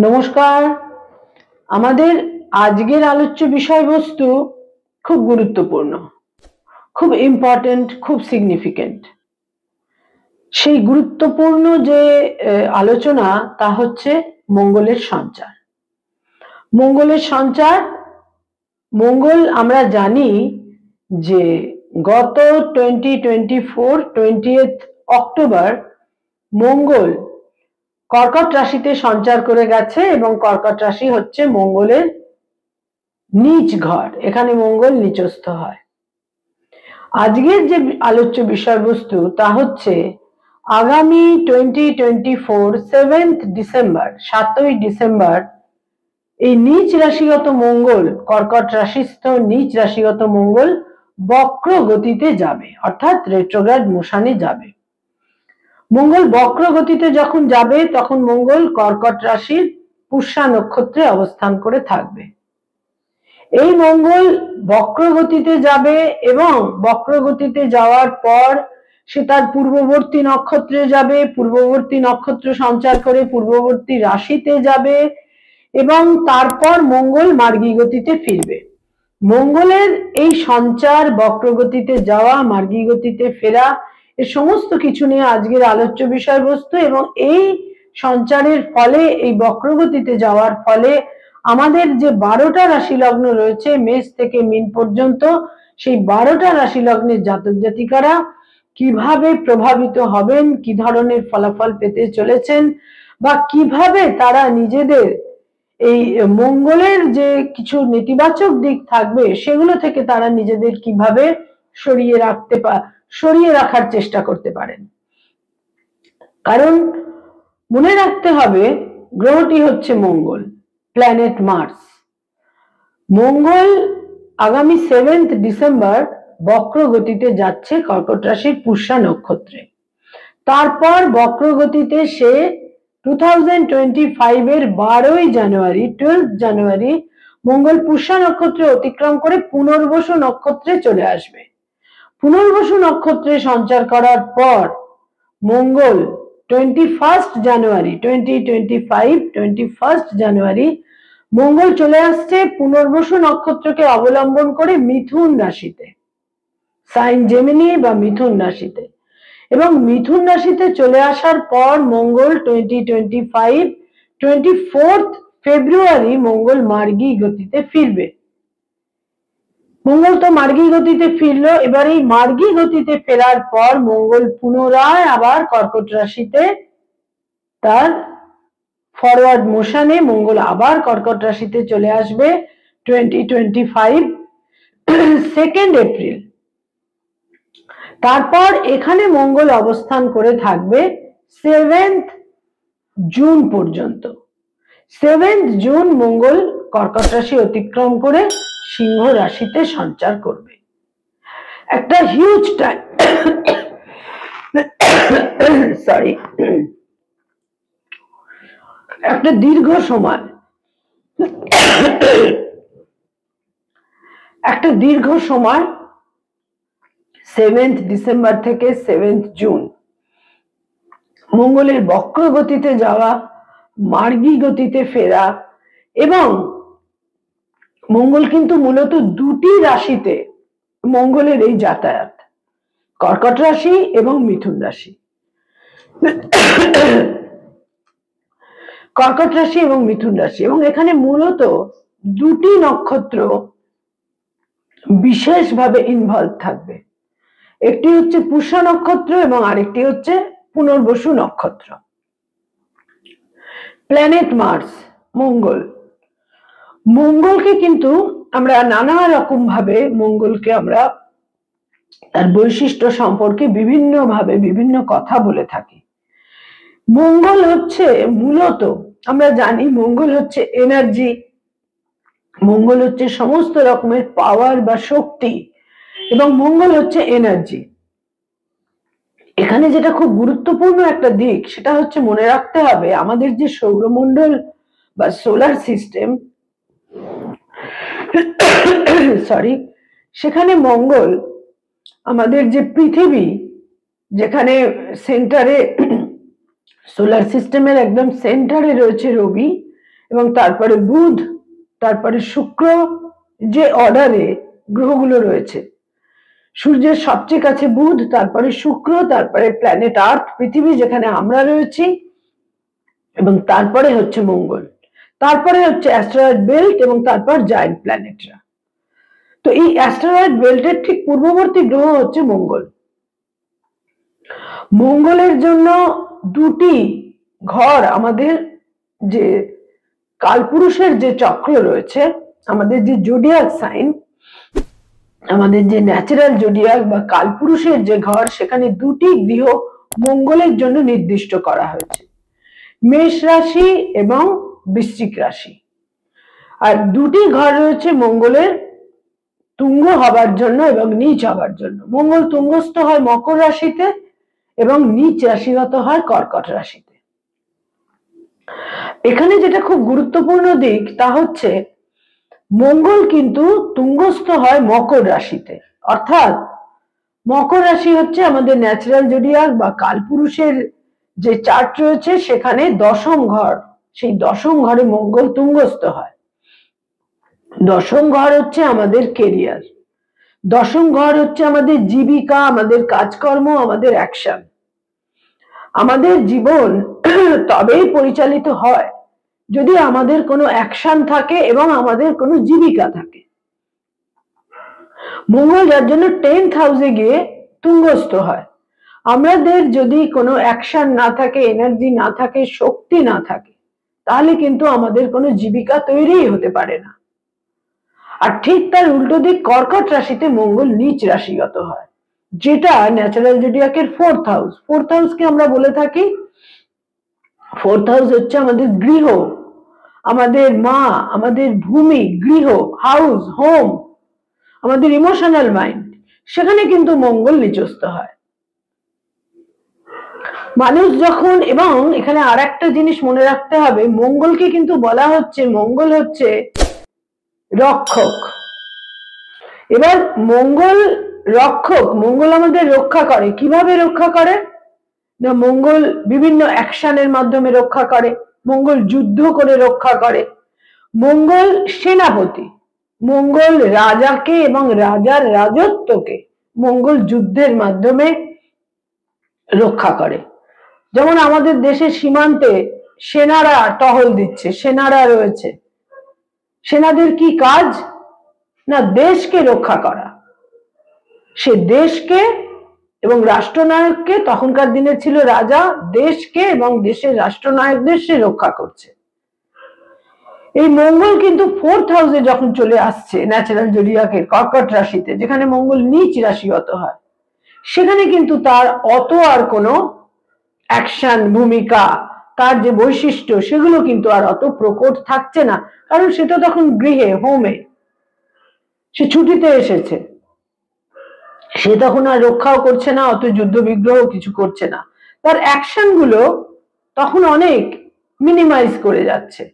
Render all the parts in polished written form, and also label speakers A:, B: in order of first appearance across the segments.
A: নমস্কার। আমাদের আজকের আলোচ্য বিষয়বস্তু খুব গুরুত্বপূর্ণ, খুব ইম্পর্টেন্ট, খুব সিগনিফিকেন্ট। সেই গুরুত্বপূর্ণ যে আলোচনা তা হচ্ছে মঙ্গলের সঞ্চার। মঙ্গলের সঞ্চার, মঙ্গল আমরা জানি যে গত 2024 অক্টোবর মঙ্গল কর্কট রাশিতে সঞ্চার করে গেছে এবং কর্কট রাশি হচ্ছে মঙ্গলের নিচ ঘর, এখানে মঙ্গল নিচস্থ হয়। আজকের যে আলোচ্য বিষয়বস্তু তা হচ্ছে আগামী 2024 7th ডিসেম্বর, 7ই ডিসেম্বর এই নিচ রাশিগত মঙ্গল, কর্কট রাশিস্থ নিচ রাশিগত মঙ্গল বক্র গতিতে যাবে, অর্থাৎ রেট্রোগ্রেড মোশনে যাবে। মঙ্গল বক্র গতিতে যখন যাবে তখন মঙ্গল কর্কট রাশির পুষ্যা নক্ষত্রে অবস্থান করে থাকবে। এই মঙ্গল বক্র গতিতে যাবে এবং বক্র গতিতে যাওয়ার পর সে তার পূর্ববর্তী নক্ষত্রে যাবে, পূর্ববর্তী নক্ষত্র সঞ্চার করে পূর্ববর্তী রাশিতে যাবে এবং তারপর মঙ্গল মার্গী গতিতে ফিরবে। মঙ্গলের এই সঞ্চার, বক্র গতিতে যাওয়া, মার্গী গতিতে ফেরা, এই সমস্ত কিছু নিয়ে আজকের আলোচ্য বিষয়বস্তু। এবং এই সঞ্চারের ফলে, এই বক্রগতিতে যাওয়ার ফলে আমাদের যে 12টা রাশি লগ্ন রয়েছে মেষ থেকে মীন পর্যন্ত, সেই 12টা রাশি লগ্নের জাতক জাতিকারা কিভাবে প্রভাবিত হবেন, কি ধরনের ফলাফল পেতে চলেছেন, বা কিভাবে তারা নিজেদের এই মঙ্গলের যে কিছু নেতিবাচক দিক থাকবে সেগুলো থেকে তারা নিজেদের কিভাবে সরিয়ে রাখার চেষ্টা করতে পারেন। কারণ মনে রাখতে হবে, গ্রহটি হচ্ছে মঙ্গল, প্ল্যানেট মার্স। মঙ্গল আগামী 7th ডিসেম্বর বক্র গতিতে যাচ্ছে কর্কট রাশির পুষ্যা নক্ষত্রে। তারপর বক্র গতিতে সে 2025 এর 12ই জানুয়ারি, 12th জানুয়ারি মঙ্গল পুষ্যা নক্ষত্রে অতিক্রম করে পুনর্বসু নক্ষত্রে চলে আসবে। পুনর্বসু নক্ষত্রে সঞ্চার করার পর মঙ্গল 21 জানুয়ারি 2025, 21 জানুয়ারি মঙ্গল চলে আসছে পুনর্বসু নক্ষত্রকে অবলম্বন করে মিথুন রাশিতে, সাইন জেমিনি বা মিথুন রাশিতে। এবং মিথুন রাশিতে চলে আসার পর মঙ্গল 2025 24 ফেব্রুয়ারি মঙ্গল মার্গী গতিতে ফিরবে। মঙ্গল তো মার্গী গতিতে ফিরলো। এবার এই মার্গী গতিতে ফেরার পর মঙ্গল পুনরায় আবার কর্কট রাশিতে তার ফরওয়ার্ড মোশনে মঙ্গল আবার কর্কট রাশিতে চলে আসবে 2025 2nd এপ্রিল। তারপর এখানে মঙ্গল অবস্থান করে থাকবে 7th জুন পর্যন্ত। 7th জুন মঙ্গল কর্কট রাশি অতিক্রম করে সিংহ রাশিতে সঞ্চার করবে। একটা হিউজ টাইম, সরি, একটা দীর্ঘ সময়, 7th ডিসেম্বর থেকে 7th জুন মঙ্গলের বক্র গতিতে যাওয়া, মার্গী গতিতে ফেরা। এবং মঙ্গল কিন্তু মূলত দুটি রাশিতে মঙ্গলের এই যাতায়াত, কর্কট রাশি এবং মিথুন রাশি। কর্কট রাশি এবং মিথুন রাশি, এবং এখানে মূলত দুটি নক্ষত্র বিশেষভাবে ইনভলভ থাকবে। একটি হচ্ছে পুষ্যা নক্ষত্র এবং আরেকটি হচ্ছে পুনর্বসু নক্ষত্র। প্ল্যানেট মার্স, মঙ্গল, মঙ্গলকে কিন্তু আমরা নানা রকম ভাবে মঙ্গলকে আমরা তার বৈশিষ্ট্য সম্পর্কে বিভিন্ন ভাবে বিভিন্ন কথা বলে থাকি। মঙ্গল হচ্ছে মূলত, আমরা জানি মঙ্গল হচ্ছে এনার্জি, মঙ্গল হচ্ছে সমস্ত রকমের পাওয়ার বা শক্তি, এবং মঙ্গল হচ্ছে এনার্জি। এখানে যেটা খুব গুরুত্বপূর্ণ একটা দিক সেটা হচ্ছে মনে রাখতে হবে, আমাদের যে সৌরমণ্ডল বা সোলার সিস্টেম, সরি, সেখানে মঙ্গল, আমাদের যে পৃথিবী, যেখানে সেন্টারে, সোলার সিস্টেমের একদম সেন্টারে রয়েছে রবি, এবং তারপরে বুধ, তারপরে শুক্র, যে অর্ডারে গ্রহগুলো রয়েছে। সূর্যের সবচেয়ে কাছে বুধ, তারপরে শুক্র, তারপরে প্ল্যানেট আর্থ পৃথিবী যেখানে আমরা রয়েছি, এবং তারপরে হচ্ছে মঙ্গল, তারপরে হচ্ছে অ্যাস্টেরয়েড বেল্ট, এবং তারপর জায়ান্ট প্ল্যানেটরা। তো এই অ্যাস্টেরয়েড বেল্টের ঠিক পূর্ববর্তী গ্রহ হচ্ছে মঙ্গল। মঙ্গলের জন্য দুটি ঘর, আমাদের যে কালপুরুষের যে চক্র রয়েছে, আমাদের যে জোডিয়াক সাইন, আমাদের যে ন্যাচারাল জোডিয়াক বা কালপুরুষের যে ঘর, সেখানে দুটি গৃহ মঙ্গলের জন্য নির্দিষ্ট করা হয়েছে, মেষ রাশি এবং বৃশ্চিক রাশি। আর দুটি ঘর রয়েছে মঙ্গলের তুঙ্গ হবার জন্য এবং নীচ হবার জন্য। মঙ্গল তুঙ্গস্থ হয় মকর রাশিতে এবং নীচ রাশিগত হয় কর্কট রাশিতে। এখানে যেটা খুব গুরুত্বপূর্ণ দিক তা হচ্ছে মঙ্গল কিন্তু তুঙ্গস্থ হয় মকর রাশিতে, অর্থাৎ মকর রাশি হচ্ছে আমাদের ন্যাচারাল জোডিয়াক বা কালপুরুষের যে চার্ট রয়েছে, সেখানে দশম ঘর, সেই দশম ঘরে মঙ্গল তুঙ্গস্থ হয়। দশম ঘর হচ্ছে আমাদের কেরিয়ার, দশম ঘর হচ্ছে আমাদের জীবিকা, আমাদের কাজকর্ম, আমাদের অ্যাকশন। আমাদের জীবন তবেই পরিচালিত হয় যদি আমাদের কোনো অ্যাকশন থাকে এবং আমাদের কোনো জীবিকা থাকে। মঙ্গল যার জন্য 10th হাউসে গিয়ে তুঙ্গস্থ হয়। আমাদের যদি কোনো অ্যাকশন না থাকে, এনার্জি না থাকে, শক্তি না থাকে, তাহলে কিন্তু আমাদের কোনো জীবিকা তৈরি হতে পারে না। আর ঠিক তার উল্টো দিক কর্কট রাশিতে মঙ্গল নিচ রাশিগত হয়, যেটা ন্যাচারাল জোডিয়াকের 4th হাউস। 4th হাউসকে আমরা বলে থাকি, 4th হাউস হচ্ছে আমাদের গৃহ, আমাদের মা, আমাদের ভূমি, গৃহ, হাউস, হোম, আমাদের ইমোশনাল মাইন্ড। সেখানে কিন্তু মঙ্গল নিচস্থ হয়। মানুষ যখন, এবং এখানে আর একটা জিনিস মনে রাখতে হবে, মঙ্গলকে কিন্তু বলা হচ্ছে, মঙ্গল হচ্ছে রক্ষক। এবার মঙ্গল রক্ষক, মঙ্গল আমাদের রক্ষা করে। কিভাবে রক্ষা করে না, মঙ্গল বিভিন্ন অ্যাকশনের মাধ্যমে রক্ষা করে, মঙ্গল যুদ্ধ করে রক্ষা করে, মঙ্গল সেনাপতি, মঙ্গল রাজাকে এবং রাজার রাজত্বকে মঙ্গল যুদ্ধের মাধ্যমে রক্ষা করে। যেমন আমাদের দেশের সীমান্তে সেনারা টহল দিচ্ছে, সেনারা রয়েছে। সেনাদের কি কাজ না, দেশকে রক্ষা করা। সে দেশকে এবং রাষ্ট্রনায়ককে, তখনকার দিনে ছিল রাজা, দেশকে এবং দেশের রাষ্ট্রনায়কদের সে রক্ষা করছে। এই মঙ্গল কিন্তু 4th হাউসে যখন চলে আসছে ন্যাচারাল জোডিয়াকের কর্কট রাশিতে, যেখানে মঙ্গল নিচ রাশিগত হয়, সেখানে কিন্তু তার অত আর কোনো অ্যাকশন, ভূমিকা, তার যে বৈশিষ্ট্য, সেগুলো কিন্তু আর অত প্রকট থাকছে না, কারণ সে তো তখন গৃহে, হোমে, সে ছুটিতে এসেছে। সে তখন আর রক্ষাও করছে না, অত যুদ্ধ বিগ্রহ কিছু করছে না। তার অ্যাকশন গুলো তখন অনেক মিনিমাইজ করে যাচ্ছে।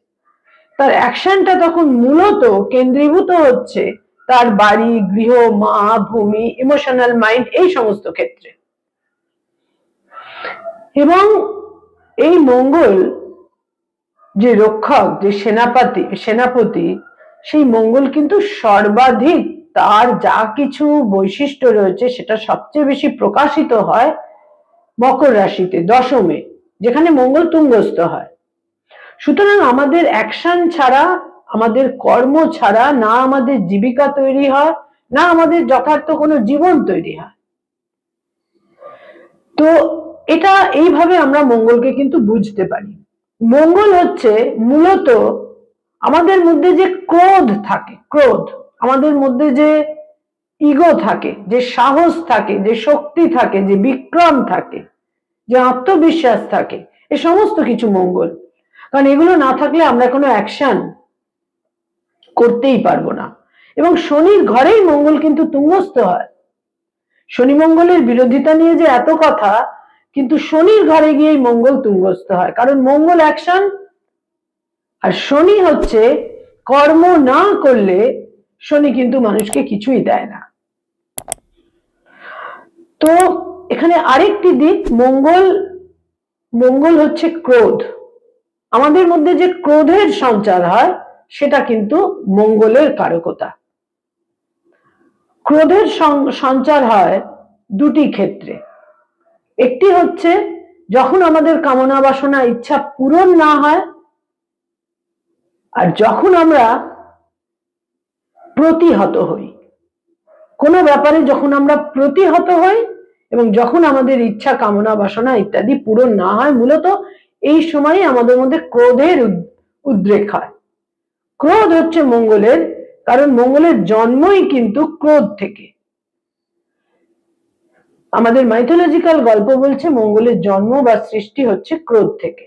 A: তার অ্যাকশনটা তখন মূলত কেন্দ্রীভূত হচ্ছে তার বাড়ি, গৃহ, মা, ভূমি, ইমোশনাল মাইন্ড, এই সমস্ত ক্ষেত্রে। এবং এই মঙ্গল যে রক্ষক, যে সেনাপতি, সেই মঙ্গল কিন্তু সর্বাধিক তার যা কিছু বৈশিষ্ট্য রয়েছে সেটা সবচেয়ে বেশি প্রকাশিত হয় মকর রাশিতে, দশমে, যেখানে মঙ্গল তুঙ্গস্থ হয়। সুতরাং আমাদের অ্যাকশন ছাড়া, আমাদের কর্ম ছাড়া না আমাদের জীবিকা তৈরি হয়, না আমাদের যথার্থ কোনো জীবন তৈরি হয়। তো এটা এইভাবে আমরা মঙ্গলকে কিন্তু বুঝতে পারি। মঙ্গল হচ্ছে মূলত আমাদের মধ্যে যে ক্রোধ থাকে, ক্রোধ, আমাদের মধ্যে যে ইগো থাকে, যে সাহস থাকে, যে শক্তি থাকে, যে বিক্রম থাকে, যে আত্মবিশ্বাস থাকে, এ সমস্ত কিছু মঙ্গল। কারণ এগুলো না থাকলে আমরা কোনো অ্যাকশন করতেই পারবো না। এবং শনির ঘরেই মঙ্গল কিন্তু তুঙ্গস্থ হয়। শনি মঙ্গলের বিরোধিতা নিয়ে যে এত কথা, কিন্তু শনির ঘরে গিয়েই মঙ্গল তুঙ্গস্থ হয়, কারণ মঙ্গল অ্যাকশন আর শনি হচ্ছে কর্ম না করলে শনি কিন্তু মানুষকে কিছুই দেয় না। তো এখানে আরেকটি দিক, মঙ্গল হচ্ছে ক্রোধ। আমাদের মধ্যে যে ক্রোধের সঞ্চার হয় সেটা কিন্তু মঙ্গলের কারকতা। ক্রোধের সঞ্চার হয় দুটি ক্ষেত্রে। একটি হচ্ছে যখন আমাদের কামনা বাসনা ইচ্ছা পূরণ না হয়, আর যখন আমরা প্রতিহত হই, কোনো ব্যাপারে যখন আমরা প্রতিহত হই এবং যখন আমাদের ইচ্ছা কামনা বাসনা ইত্যাদি পূরণ না হয়, মূলত এই সময় আমাদের মধ্যে ক্রোধের উদ্রেক হয়। ক্রোধ হচ্ছে মঙ্গলের, কারণ মঙ্গলের জন্মই কিন্তু ক্রোধ থেকে। আমাদের মাইথোলজিক্যাল গল্প বলছে মঙ্গলের জন্ম বা সৃষ্টি হচ্ছে ক্রোধ থেকে।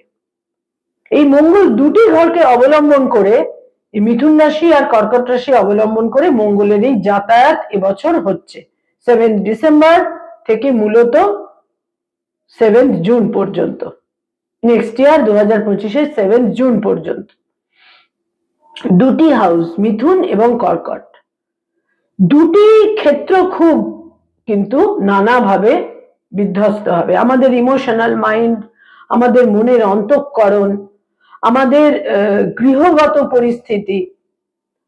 A: এই মঙ্গল দুটি ঘরকে অবলম্বন করে, মিথুন রাশি আর কর্কট রাশি অবলম্বন করে মঙ্গলের এই যাতায়াত এবছর হচ্ছে 7 ডিসেম্বর থেকে মূলত 7 জুন পর্যন্ত। নেক্সট ইয়ার 2025-এর 7 জুন পর্যন্ত দুটি হাউস মিথুন এবং কর্কট, দুটি ক্ষেত্র খুব কিন্তু নানাভাবে বিধ্বস্ত হবে। আমাদের ইমোশনাল মাইন্ড, আমাদের মনের অন্তঃকরণ, আমাদের গৃহগত পরিস্থিতি,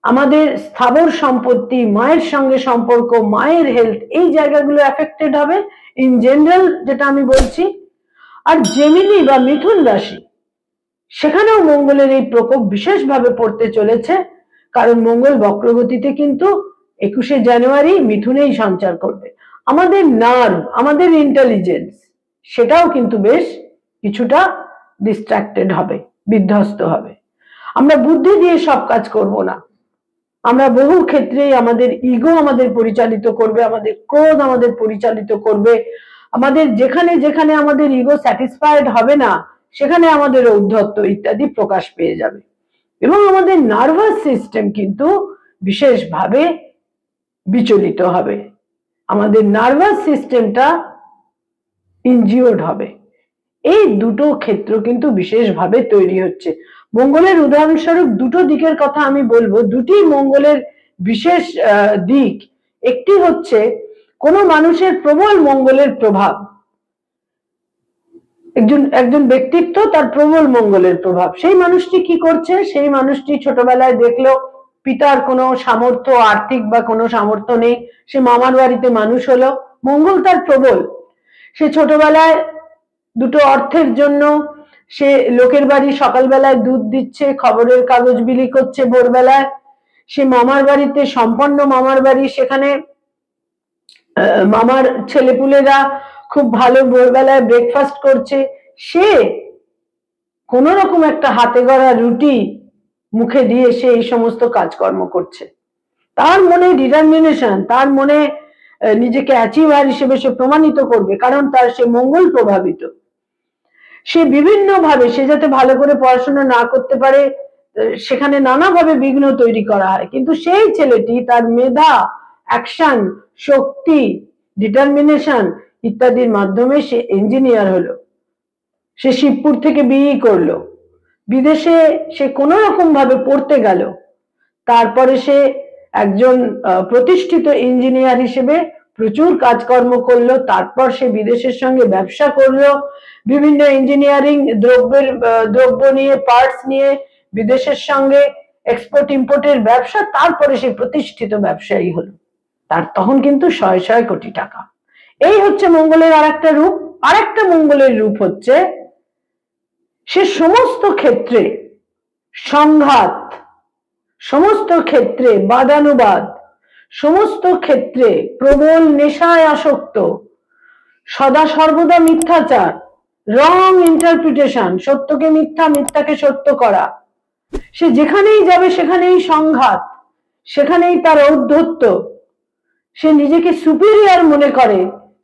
A: আমাদের স্থাবর সম্পত্তি, মায়ের সঙ্গে সম্পর্ক, মায়ের হেলথ, এই জায়গাগুলো এফেক্টেড হবে ইন জেনারেল, যেটা আমি বলছি। আর জেমিনি বা মিথুন রাশি, সেখানেও মঙ্গলের এই প্রকোপ বিশেষভাবে পড়তে চলেছে, কারণ মঙ্গল বক্রগতিতে কিন্তু 21শে জানুয়ারি মিথুনেই সঞ্চার করবে। আমাদের নার্ভ, আমাদের ইন্টেলিজেন্স, সেটাও কিন্তু বেশ কিছুটা ডিস্ট্রাক্টেড হবে, বিধ্বস্ত হবে। আমরা বুদ্ধি দিয়ে সব কাজ করব না, আমরা বহু ক্ষেত্রেই আমাদের ইগো আমাদের পরিচালিত করবে, আমাদের ক্রোধ আমাদের পরিচালিত করবে। আমাদের যেখানে যেখানে আমাদের ইগো স্যাটিসফাইড হবে না, সেখানে আমাদের ঔদ্ধত্য ইত্যাদি প্রকাশ পেয়ে যাবে, এবং আমাদের নার্ভাস সিস্টেম কিন্তু বিশেষভাবে বিচলিত হবে, আমাদের নার্ভাস সিস্টেমটা ইনজিওর্ড হবে। এই দুটো ক্ষেত্র কিন্তু বিশেষভাবে তৈরি হচ্ছে। মঙ্গলের উদাহরণস্বরূপ দুটো দিকের কথা আমি বলবো, দুটি মঙ্গলের বিশেষ দিক। একটি হচ্ছে কোনো মানুষের প্রবল মঙ্গলের প্রভাব, একজন ব্যক্তিত্ব তার প্রবল মঙ্গলের প্রভাব, সেই মানুষটি কি করছে, সেই মানুষটি ছোটবেলায় দেখলো পিতার কোনো সামর্থ্য, আর্থিক বা কোনো সামর্থ্য নেই, সে মামার বাড়িতে মানুষ হলো, মঙ্গল তার প্রবল, সে ছোটবেলায় দুটো অর্থের জন্য সে লোকের বাড়ি সকালবেলায় দুধ দিচ্ছে, খবরের কাগজ বিলি করছে ভোরবেলায়, সে মামার বাড়িতে, সম্পন্ন মামার বাড়ি, সেখানে মামার ছেলেপুলেরা খুব ভালো ভোরবেলায় ব্রেকফাস্ট করছে, সে কোন রকম একটা হাতে গড়া রুটি মুখে দিয়ে সে এই সমস্ত কাজকর্ম করছে। তার মনে ডিটারমিনেশন, তার মনে নিজেকে অ্যাচিভার হিসেবে সে প্রমাণিত করবে, কারণ তার সে মঙ্গল প্রভাবিত। সে বিভিন্ন ভাবে, সে যাতে ভালো করে পড়াশোনা না করতে পারে সেখানে নানাভাবে বিঘ্ন তৈরি করা হয়, কিন্তু সেই ছেলেটি তার মেধা, অ্যাকশন, শক্তি, ডিটারমিনেশন ইত্যাদির মাধ্যমে সে ইঞ্জিনিয়ার হলো, সে শিবপুর থেকে বিই করলো, বিদেশে সে কোনো রকম ভাবে পড়তে গেল, তারপরে সে একজন প্রতিষ্ঠিত ইঞ্জিনিয়ার হিসেবে প্রচুর কাজকর্ম করলো, তারপর সে বিদেশের সঙ্গে ব্যবসা করলো, বিভিন্ন ইঞ্জিনিয়ারিং দ্রব্য নিয়ে, পার্টস নিয়ে বিদেশের সঙ্গে এক্সপোর্ট ইম্পোর্টের ব্যবসা, তারপরে সে প্রতিষ্ঠিত ব্যবসায়ী হলো, তার তখন কিন্তু 100 কোটি টাকা। এই হচ্ছে মঙ্গলের আরেকটা রূপ। আরেকটা মঙ্গলের রূপ হচ্ছে সে সমস্ত ক্ষেত্রে সংঘাত, সমস্ত ক্ষেত্রে বাদানুবাদ, সমস্ত ক্ষেত্রে প্রবল নেশায় আসক্ত, সদা সর্বদা মিথ্যাচার, রং ইন্টারপ্রিটেশন, সত্যকে মিথ্যা, মিথ্যাকে সত্য করা, সে যেখানেই যাবে সেখানেই সংঘাত, সেখানেই তার ঔদ্ধত্য, সে নিজেকে সুপিরিয়র মনে করে,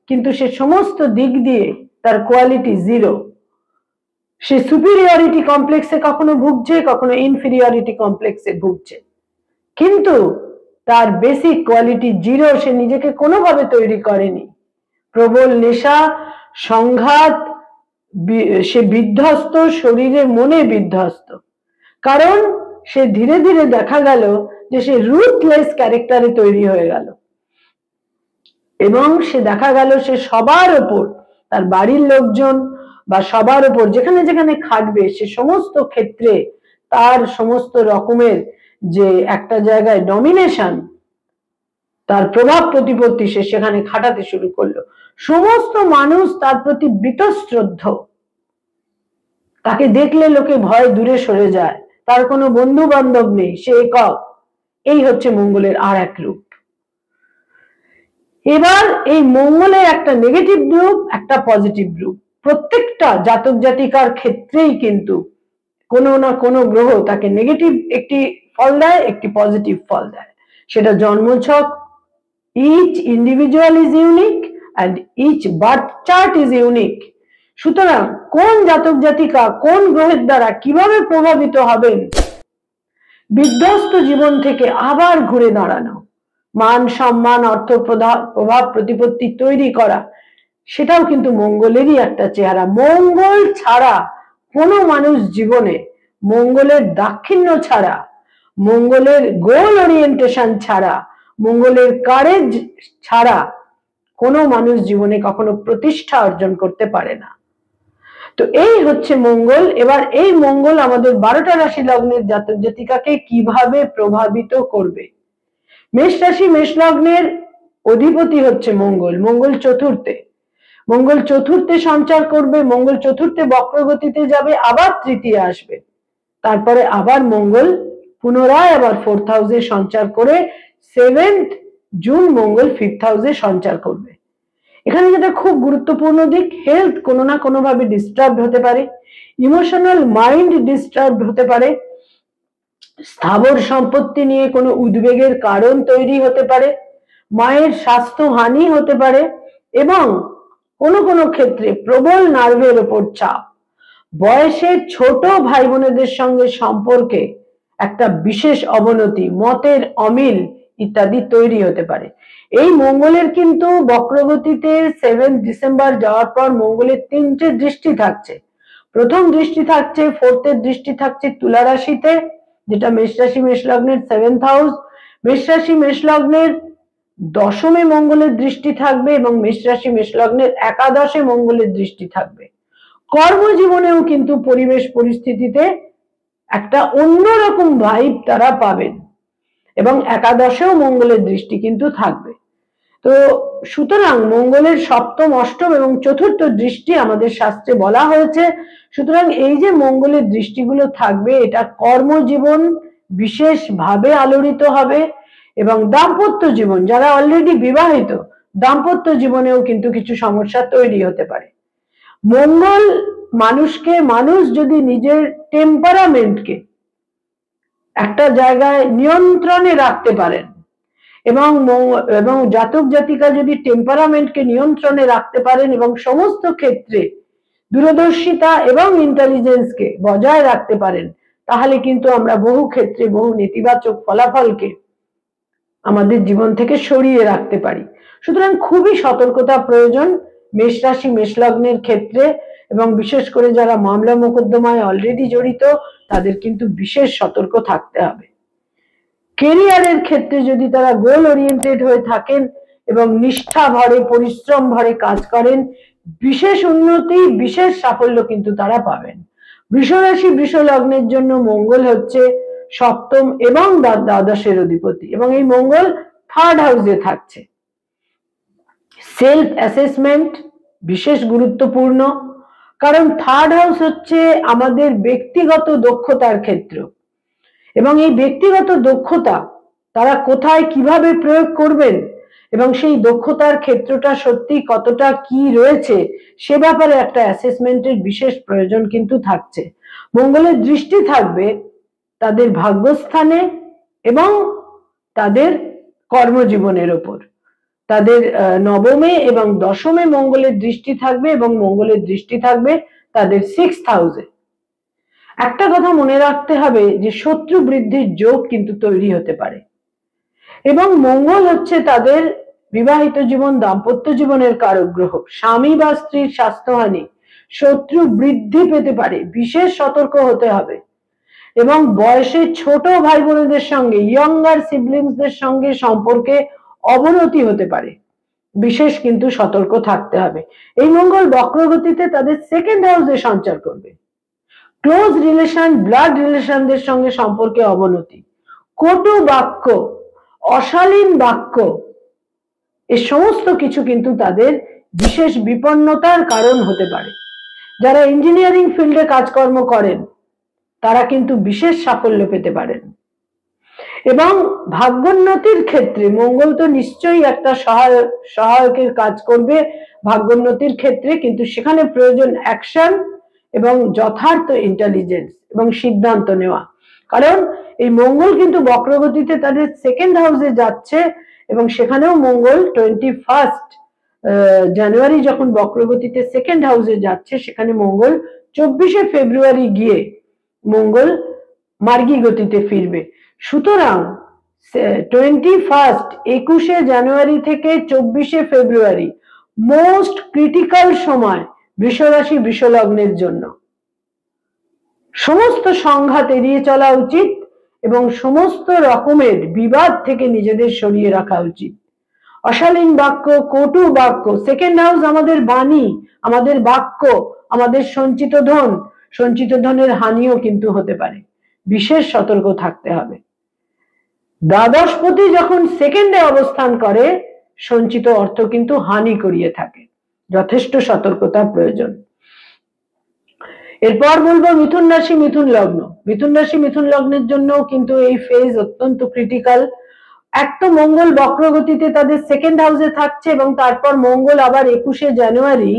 A: কিন্তু সে সমস্ত দিক দিয়ে তার কোয়ালিটি জিরো। সে সুপিরিয়রিটি কমপ্লেক্সে কখনো ভুগছে, কখনো ইনফিরিয়রিটি কমপ্লেক্সে ভুগছে, কিন্তু তার বেসিক কোয়ালিটি জিরো, সে নিজেকে কোনোভাবে তৈরি করেনি। প্রবল নেশা, সংঘাত, সে বিধ্বস্ত, শরীরে মনে বিধ্বস্ত, কারণ সে ধীরে ধীরে দেখা গেল যে সে রুথলেস ক্যারেক্টারে তৈরি হয়ে গেল, এবং সে দেখা গেল সে সবার ওপর, তার বাড়ির লোকজন, বা সবার উপর যেখানে যেখানে খাটবে সে সমস্ত ক্ষেত্রে তার সমস্ত রকমের যে একটা জায়গায় ডমিনেশন, তার প্রভাব প্রতিপত্তি সে সেখানে খাটাতে শুরু করলো। সমস্ত মানুষ তার প্রতি বীতশ্রদ্ধ, তাকে দেখলে লোকে ভয় দূরে সরে যায়, তার কোনো বন্ধু বান্ধব নেই, সে একক। এই হচ্ছে মঙ্গলের আর এক রূপ। এবার এই মঙ্গলের একটা নেগেটিভ রূপ, একটা পজিটিভ রূপ। প্রত্যেকটা জাতক জাতিকার ক্ষেত্রেই কিন্তু কোনো না কোনো গ্রহ তাকে নেগেটিভ একটি ফল দেয়, একটি পজিটিভ ফল দেয়। সেটা জন্মছক, each individual is unique and each birth chart is unique। সুতরাং কোন জাতক জাতিকা কোন গ্রহের দ্বারা কিভাবে প্রভাবিত হবেন, বিধ্বস্ত জীবন থেকে আবার ঘুরে দাঁড়ানো, মান সম্মান অর্থ প্রভাব প্রতিপত্তি তৈরি করা, সেটাও কিন্তু মঙ্গলেরই একটা চেহারা। মঙ্গল ছাড়া কোনো মানুষ জীবনে, মঙ্গলের দাক্ষিণ্য ছাড়া, মঙ্গলের গোল ওরিয়েন্টেশন ছাড়া, মঙ্গলের কারেজ ছাড়া কোনো মানুষ জীবনে কখনো প্রতিষ্ঠা অর্জন করতে পারে না। তো এই হচ্ছে মঙ্গল। এবার এই মঙ্গল আমাদের 12টা রাশি লগ্নের জাতক জাতিকাকে কিভাবে প্রভাবিত করবে। মেষ রাশি মেষ লগ্নের অধিপতি হচ্ছে মঙ্গল। মঙ্গল চতুর্থে, মঙ্গল চতুর্থে সঞ্চার করবে, মঙ্গল চতুর্থে বক্রগতিতে যাবে, আবার তৃতীয় আসবে, তারপরে আবার মঙ্গল পুনরায় আবার 4th হাউসে সঞ্চার করে 7th জুন মঙ্গল 5th হাউসে সঞ্চার করবে। এখানে যেটা খুব গুরুত্বপূর্ণ দিক, হেলথ কোনো না কোনো ভাবে ডিস্টার্ব হতে পারে, ইমোশনাল মাইন্ড ডিস্টার্ব হতে পারে, স্থাবর সম্পত্তি নিয়ে কোনো উদ্বেগের কারণ তৈরি হতে পারে, মায়ের স্বাস্থ্য হানি হতে পারে, এবং কোনো কোনো ক্ষেত্রে প্রবল নার্ভের ওপর চাপ, বয়সে ছোট ভাই বোনেদের সঙ্গে সম্পর্কে একটা বিশেষ অবনতি, মতের অমিল ইত্যাদি তৈরি হতে পারে। এই মঙ্গলের কিন্তু বক্রগতিতে 7 ডিসেম্বর যাওয়ার পর মঙ্গলের 3টে দৃষ্টি থাকছে। প্রথম দৃষ্টি থাকছে, 4th এর দৃষ্টি থাকছে তুলা রাশিতে, যেটা মেষ রাশি মেষ লগ্নের 7th হাউস। মেষ রাশি মেষ লগ্নের 10মে মঙ্গলের দৃষ্টি থাকবে এবং মেষ রাশি মেষ লগ্নের 11 মঙ্গলের দৃষ্টি থাকবে। কর্মজীবনেও কিন্তু পরিবেশ পরিস্থিতিতে একটা অন্যরকম ভাইব তারা পাবেন এবং 11 মঙ্গলের দৃষ্টি কিন্তু থাকবে। তো সুতরাং মঙ্গলের 7ম 8ম এবং 4th দৃষ্টি আমাদের শাস্ত্রে বলা হয়েছে। সুতরাং এই যে মঙ্গলের দৃষ্টিগুলো থাকবে, এটা কর্মজীবন বিশেষভাবে আলোড়িত হবে এবং দাম্পত্য জীবন, যারা অলরেডি বিবাহিত, দাম্পত্য জীবনেও কিন্তু কিছু সমস্যা তৈরি হতে পারে। মঙ্গল মানুষকে, মানুষ যদি নিজের টেম্পারামেন্টকে একটা জায়গায় নিয়ন্ত্রণে রাখতে পারেন এবং জাতক জাতিকা যদি টেম্পারামেন্টকে নিয়ন্ত্রণে রাখতে পারেন এবং সমস্ত ক্ষেত্রে দূরদর্শিতা এবং ইন্টেলিজেন্সকে বজায় রাখতে পারেন, তাহলে কিন্তু আমরা বহু ক্ষেত্রে বহু নেতিবাচক ফলাফলকে আমাদের জীবন থেকে সরিয়ে রাখতে পারি। সুতরাং খুবই সতর্কতা প্রয়োজন মেষ রাশি মেষ লগ্নের ক্ষেত্রে, এবং বিশেষ করে যারা মামলা মোকদ্দমায় অলরেডি জড়িত তাদের কিন্তু বিশেষ সতর্ক থাকতে হবে। কেরিয়ারের ক্ষেত্রে যদি তারা গোল ওরিয়েন্টেড হয়ে থাকেন এবং নিষ্ঠা ভরে পরিশ্রম ভরে কাজ করেন, বিশেষ উন্নতি বিশেষ সাফল্য কিন্তু তারা পাবেন। বৃষ রাশি বৃষ লগ্নের জন্য মঙ্গল হচ্ছে 7ম এবং 12 অধিপতি এবং এই মঙ্গল 3rd হাউসে থাকছে। সেলফ অ্যাসেসমেন্ট বিশেষ গুরুত্বপূর্ণ, কারণ 3rd হাউস হচ্ছে আমাদের ব্যক্তিগত দক্ষতার ক্ষেত্র এবং এই ব্যক্তিগত দক্ষতা তারা কোথায় কিভাবে প্রয়োগ করবেন এবং সেই দক্ষতার ক্ষেত্রটা সত্যি কতটা কি রয়েছে সে ব্যাপারে একটা অ্যাসেসমেন্টের বিশেষ প্রয়োজন কিন্তু থাকছে। মঙ্গলের দৃষ্টি থাকবে তাদের ভাগ্যস্থানে এবং তাদের কর্মজীবনের ওপর। তাদের 9মে এবং 10মে মঙ্গলের দৃষ্টি থাকবে এবং মঙ্গলের দৃষ্টি থাকবে তাদের 6th হাউসে। একটা কথা মনে রাখতে হবে যে শত্রু বৃদ্ধির যোগ কিন্তু তৈরি হতে পারে এবং মঙ্গল হচ্ছে তাদের বিবাহিত জীবন দাম্পত্য জীবনের কারক গ্রহ। স্বামী বা স্ত্রীর স্বাস্থ্যহানি, শত্রু বৃদ্ধি পেতে পারে, বিশেষ সতর্ক হতে হবে এবং বয়সে ছোট ভাই বোনেদের সঙ্গে, ইয়ঙ্গার সিবলিংসদের সঙ্গে সম্পর্কে অবনতি হতে পারে। বিশেষ কিন্তু সতর্ক থাকতে হবে। এই মঙ্গল বক্রগতিতে তাদের সেকেন্ড হাউসে সঞ্চার করবে। ক্লোজ রিলেশন, ব্লাড রিলেশনদের সঙ্গে সম্পর্কে অবনতি, কটু বাক্য, অশালীন বাক্য, এই সমস্ত কিছু কিন্তু তাদের বিশেষ বিপন্নতার কারণ হতে পারে। যারা ইঞ্জিনিয়ারিং ফিল্ডে কাজকর্ম করেন তারা কিন্তু বিশেষ সাফল্য পেতে পারেন। এবং ভাগ্যোন্নতির ক্ষেত্রে মঙ্গল তো নিশ্চয়ই একটা সহায়কের কাজ করবে ভাগ্যোন্নতির ক্ষেত্রে, কিন্তু সেখানে প্রয়োজন অ্যাকশন এবং যথার্থ ইন্টেলিজেন্স এবং সিদ্ধান্ত নেওয়া। কারণ এই মঙ্গল কিন্তু বক্রগতিতে তাদের সেকেন্ড হাউসে যাচ্ছে এবং সেখানেও মঙ্গল 21 জানুয়ারি যখন বক্রগতিতে সেকেন্ড হাউসে যাচ্ছে, সেখানে মঙ্গল 24 ফেব্রুয়ারি গিয়ে মঙ্গল মার্গী গতিতে ফিরবে। সুতরাং 21 জানুয়ারি থেকে 24 ফেব্রুয়ারি মোস্ট ক্রিটিক্যাল সময় বৃষরাশি বৃষলগ্নের জন্য। সমস্ত সংঘাত এড়িয়ে চলা উচিত এবং সমস্ত রকমের বিবাদ থেকে নিজেদের সরিয়ে রাখা উচিত। অশালীন বাক্য, কটু বাক্য, সেকেন্ড হাউস আমাদের বাণী, আমাদের বাক্য, আমাদের সঞ্চিত ধনের হানিও কিন্তু হতে পারে, বিশেষ সতর্ক থাকতে হবে। দ্বাদশপতি যখন সেকেন্ডে অবস্থান করে সঞ্চিত অর্থ কিন্তু হানি করিয়ে থাকে, যথেষ্ট সতর্কতার প্রয়োজন। এরপর বলবো মিথুন রাশি মিথুন লগ্ন। মিথুন রাশি মিথুন লগ্নের জন্য কিন্তু এই ফেজ অত্যন্ত ক্রিটিক্যাল। এক তো মঙ্গল বক্রগতিতে তাদের সেকেন্ড হাউসে থাকছে এবং তারপর মঙ্গল আবার 21 জানুয়ারি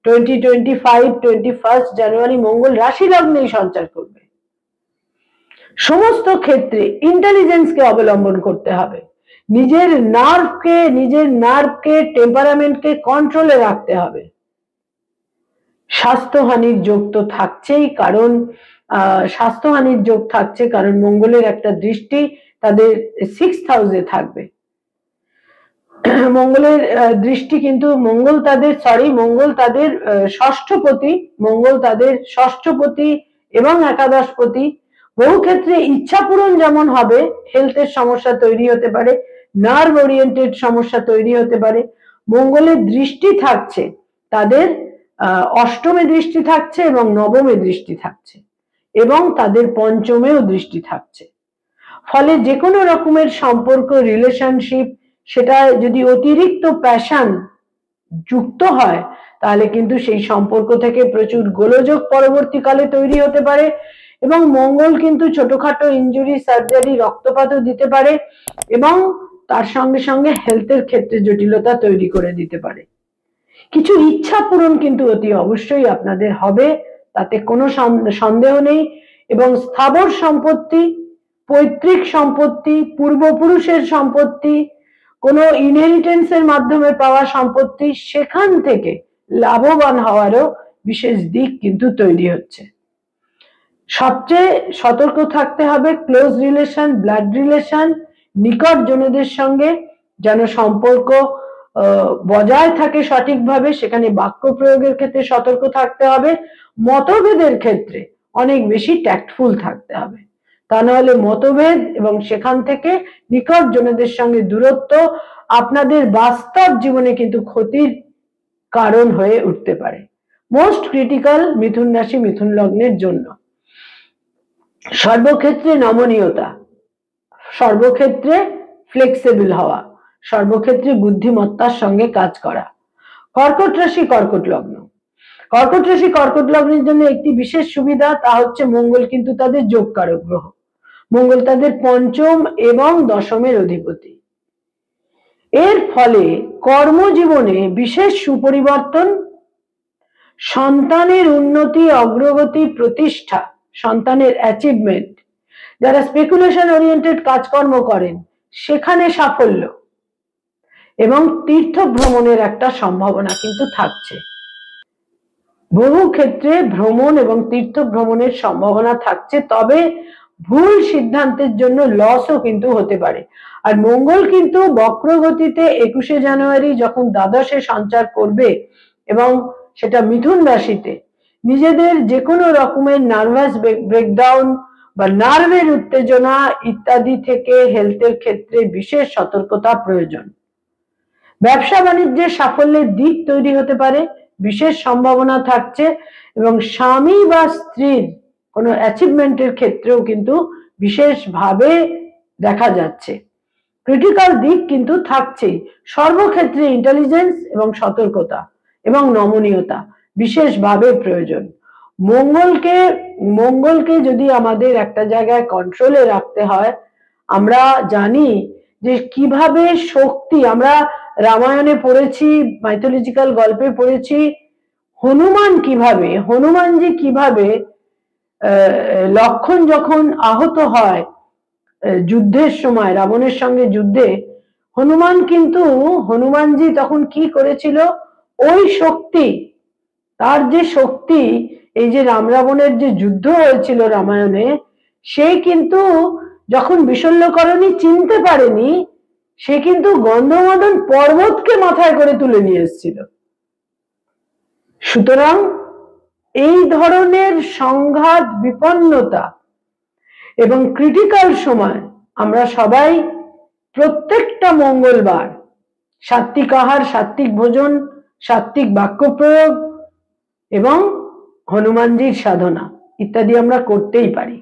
A: 21 জানুয়ারি মঙ্গল রাশি লগ্নেই সঞ্চার করবে। সমস্ত ক্ষেত্রে ইন্টেলিজেন্সকে অবলম্বন করতে হবে, নিজের নার্ভকে টেম্পারামেন্টকে কন্ট্রোলে রাখতে হবে। স্বাস্থ্যহানির যোগ তো থাকছেই, কারণ মঙ্গলের একটা দৃষ্টি তাদের 6th হাউসে থাকবে। মঙ্গলের দৃষ্টি কিন্তু মঙ্গল তাদের ষষ্ঠপতি এবং একাদশপতি। বহু ক্ষেত্রে ইচ্ছা পূরণ যেমন হবে, হেলথের সমস্যা তৈরি হতে পারে, নার্ভ ওরিয়েন্টেড সমস্যা তৈরি হতে পারে। মঙ্গলের দৃষ্টি থাকছে তাদের অষ্টমে দৃষ্টি থাকছে এবং নবমে দৃষ্টি থাকছে এবং তাদের পঞ্চমেও দৃষ্টি থাকছে। ফলে যে কোনো রকমের সম্পর্ক, রিলেশনশিপ, সেটা যদি অতিরিক্ত প্যাশন যুক্ত হয় তাহলে কিন্তু সেই সম্পর্ক থেকে প্রচুর গোলযোগ পরবর্তীকালে তৈরি হতে পারে এবং মঙ্গল কিন্তু ছোটখাটো ইনজুরি, সার্জারি, রক্তপাতও দিতে পারে এবং তার সঙ্গে সঙ্গে হেলথের ক্ষেত্রে জটিলতা তৈরি করে দিতে পারে। কিছু ইচ্ছা পূরণ কিন্তু অতি অবশ্যই আপনাদের হবে, তাতে কোনো সন্দেহ নেই। এবং স্থাবর সম্পত্তি, পৈতৃক সম্পত্তি, পূর্বপুরুষের সম্পত্তি, কোনো ইনহেরিটেন্সের মাধ্যমে পাওয়া সম্পত্তি, সেখান থেকে লাভবান হওয়ারও বিশেষ দিক কিন্তু তৈরি হচ্ছে। সবচেয়ে সতর্ক থাকতে হবে ক্লোজ রিলেশন, ব্লাড রিলেশন, নিকট জনদের সঙ্গে যেন সম্পর্ক বজায় থাকে সঠিকভাবে, সেখানে বাক্য প্রয়োগের ক্ষেত্রে সতর্ক থাকতে হবে। মতভেদের ক্ষেত্রে অনেক বেশি ট্যাক্টফুল থাকতে হবে, তা নাহলে মতভেদ এবং সেখান থেকে নিকট জনদের সঙ্গে দূরত্ব আপনাদের বাস্তব জীবনে কিন্তু ক্ষতির কারণ হয়ে উঠতে পারে। মোস্ট ক্রিটিক্যাল মিথুন রাশি মিথুন লগ্নের জন্য। সর্বক্ষেত্রে নমনীয়তা, সর্বক্ষেত্রে ফ্লেক্সিবল হওয়া, সর্বক্ষেত্রে বুদ্ধিমত্তার সঙ্গে কাজ করা। কর্কট রাশি কর্কট লগ্ন। কর্কট রাশি কর্কট লগ্নের জন্য একটি বিশেষ সুবিধা, তা হচ্ছে মঙ্গল কিন্তু তাদের যোগকারক গ্রহ। মঙ্গল তাদের পঞ্চম এবং দশমের অধিপতি। এর ফলে কর্মজীবনে বিশেষ সুপরিবর্তন, সন্তানের উন্নতি, অগ্রগতি, প্রতিষ্ঠা, সন্তানের অ্যাচিভমেন্ট, যারা স্পেকুলেশন ওরিয়েন্টেড কাজকর্ম করেন সেখানে সাফল্য এবং তীর্থ ভ্রমণের একটা সম্ভাবনা কিন্তু থাকছে। বহু ক্ষেত্রে ভ্রমণ এবং তীর্থ ভ্রমণের সম্ভাবনা থাকছে, তবে ভুল সিদ্ধান্তের জন্য লসও কিন্তু হতে পারে। আর মঙ্গল কিন্তু বক্রগতিতে 21 জানুয়ারি যখন দ্বাদশে সঞ্চার করবে এবং সেটা মিথুন রাশিতে, নিজেদের যে কোনো রকমের নার্ভাস ব্রেকডাউন বা নার্ভের উত্তেজনা ইত্যাদি থেকে হেলথের ক্ষেত্রে বিশেষ সতর্কতা প্রয়োজন। ব্যবসা বাণিজ্যের সাফল্যের দিক তৈরি হতে পারে, বিশেষ সম্ভাবনা থাকছে, এবং স্বামী বা স্ত্রীর কোনো অ্যাচিভমেন্টের ক্ষেত্রেও কিন্তু বিশেষভাবে দেখা যাচ্ছে। ক্রিটিক্যাল দিক কিন্তু থাকছেই, সর্বক্ষেত্রে ইন্টেলিজেন্স এবং সতর্কতা এবং নমনীয়তা বিশেষভাবে প্রয়োজন। মঙ্গলকে যদি আমাদের একটা জায়গায় কন্ট্রোলে রাখতে হয়, আমরা জানি যে কিভাবে শক্তি, আমরা রামায়ণে পড়েছি, মাইথোলজিক্যাল গল্পে পড়েছি, হনুমানজি কিভাবে লক্ষণ যখন আহত হয় যুদ্ধের সময়, রাবণের সঙ্গে যুদ্ধে, হনুমানজি তখন কি করেছিল, ওই শক্তি, তার যে শক্তি, এই যে রাম রাবণের যে যুদ্ধ হয়েছিল রামায়ণে, সে কিন্তু যখন বিশল্যকরণী চিনতে পারেনি, সে কিন্তু গন্ধমাদন পর্বতকে মাথায় করে তুলে নিয়ে এসেছিল। সুতরাং এই ধরনের সংঘাত, বিপন্নতা এবং ক্রিটিক্যাল সময় আমরা সবাই প্রত্যেকটা মঙ্গলবার সাত্বিক আহার, সাত্বিক ভোজন, সাত্বিক বাক্য প্রয়োগ এবং হনুমানজির সাধনা ইত্যাদি আমরা করতেই পারি।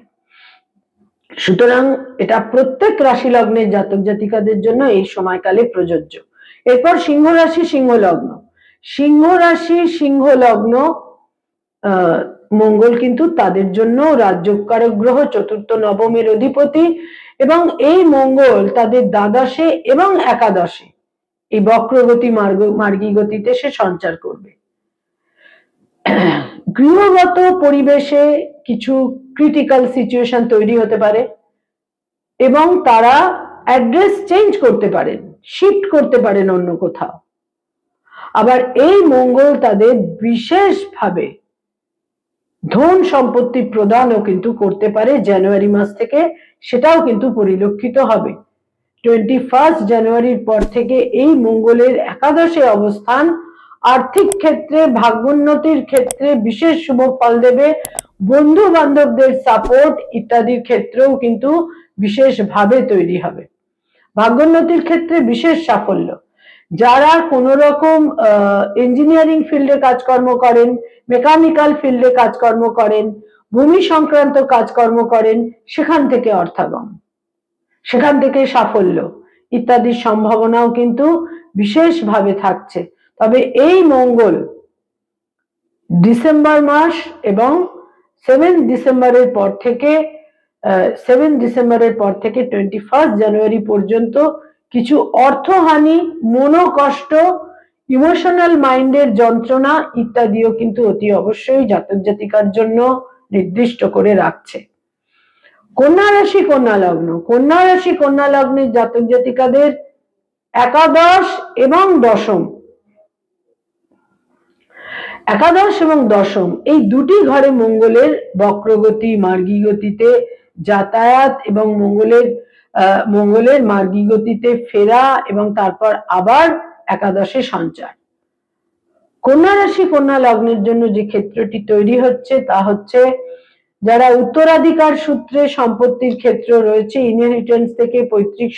A: সুতরাং এটা প্রত্যেক রাশি লগ্নের জাতক জাতিকাদের জন্য এই সময়কালে প্রযোজ্য। এরপর সিংহ রাশি, সিংহ লগ্ন। সিংহ রাশি, সিংহ লগ্ন, মঙ্গল কিন্তু তাদের জন্য রাজ্যকারক গ্রহ, চতুর্থ নবমের অধিপতি, এবং এই মঙ্গল তাদের দ্বাদশে এবং একাদশে এই বক্রগতি মার্গী গতিতে সে সঞ্চার করবে। গৃহগত পরিবেশে কিছু ক্রিটিক্যাল সিচুয়েশন তৈরি হতে পারে এবং তারা অ্যাড্রেস চেঞ্জ করতে পারেন, শিফট করতে পারেন অন্য কোথাও। আবার এই মঙ্গল তাদের বিশেষভাবে ধন সম্পত্তি প্রদানও কিন্তু করতে পারে জানুয়ারি মাস থেকে, সেটাও কিন্তু পরিলক্ষিত হবে। 21 জানুয়ারির পর থেকে এই মঙ্গলের একাদশে অবস্থান আর্থিক ক্ষেত্রে, ভাগ্যোন্নতির ক্ষেত্রে বিশেষ শুভ ফল দেবে। বন্ধু বান্ধবদের সাপোর্ট ইত্যাদির ক্ষেত্রেও কিন্তু বিশেষভাবে তৈরি হবে। ভাগ্যোন্নতির ক্ষেত্রে বিশেষ সাফল্য। যারা কোনো রকম ইঞ্জিনিয়ারিং ফিল্ডে কাজকর্ম করেন, মেকানিক্যাল ফিল্ডে কাজকর্ম করেন, ভূমি সংক্রান্ত কাজকর্ম করেন, সেখান থেকে অর্থাগম, সেখান থেকে সাফল্য ইত্যাদির সম্ভাবনাও কিন্তু বিশেষভাবে থাকছে। তবে এই মঙ্গল ডিসেম্বর মাস এবং 7 ডিসেম্বরের পর থেকে 21 জানুয়ারি পর্যন্ত কিছু অর্থহানি, মনোকষ্ট, ইমোশনাল মাইন্ডের যন্ত্রণা ইত্যাদিও কিন্তু অতি অবশ্যই জাতক জাতিকার জন্য নির্দিষ্ট করে রাখছে। কন্যা রাশি, কন্যা লগ্ন। কন্যা রাশি, কন্যা লগ্নের জাতক জাতিকাদের একাদশ এবং দশম এই দুটি ঘরে মঙ্গলের বক্রগতি মার্গী গতিতে যাতায়াত এবং মঙ্গলের মার্গী গতিতে ফেরা এবং তারপর আবার একাদশে সঞ্চার। কন্যা রাশি, কন্যা লগ্নের জন্য যে ক্ষেত্রটি তৈরি হচ্ছে তা হচ্ছে যারা উত্তরাধিকার সূত্রে সম্পত্তির ক্ষেত্র রয়েছে, ইনহেরিটেন্স থেকে পৈতৃক